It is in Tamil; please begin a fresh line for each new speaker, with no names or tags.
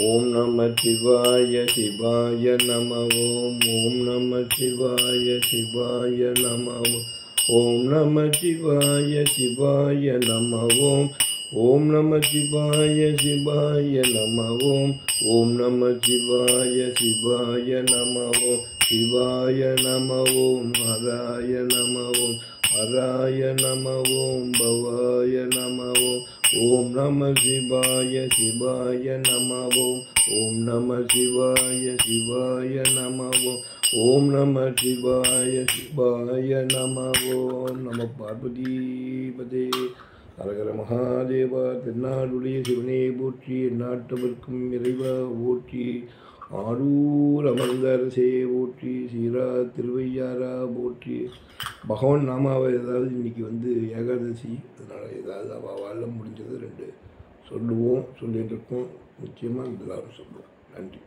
ஓம் நம சிவாய சிவாய நம ஓம். ஓம் நம சிவாய சிவாய நம ஓம். ஓம் நம சிவாய சிவாய நம ஓம். ஓம் நம சிவாய சிவாய நம ஓம். ஓம் நம சிவாய சிவாய நம ஓம். சிவாய நம ஓம். ஹராய நம ஓம். ஹராய நம ஓம். பவாய நம ஓம். ஓம் நம சிவாய சிவாய நம ஓம். ஓம் நம சிவாய சிவாய நம ஓம். ஓம் நம சிவாய சிவாய நம ஓம். நம பார்வதிபதே. ஹரஹர மகாதேவா. திருநாடுடைய சிவனே போற்றி, நாட்டவர்க்கும் இறைவா போற்றி, ஆரூர் அமர்ந்தரசே போற்றி, சீரா திருவையாரா போற்றி. பகவான் நாமாவை ஏதாவது இன்றைக்கி ஏகாதசி, அதனால் ஏதாவது வாழ முடிஞ்சது 2 சொல்லிகிட்டு இருக்கோம். நிச்சயமாக எல்லாரும் சொல்லுவோம். நன்றி.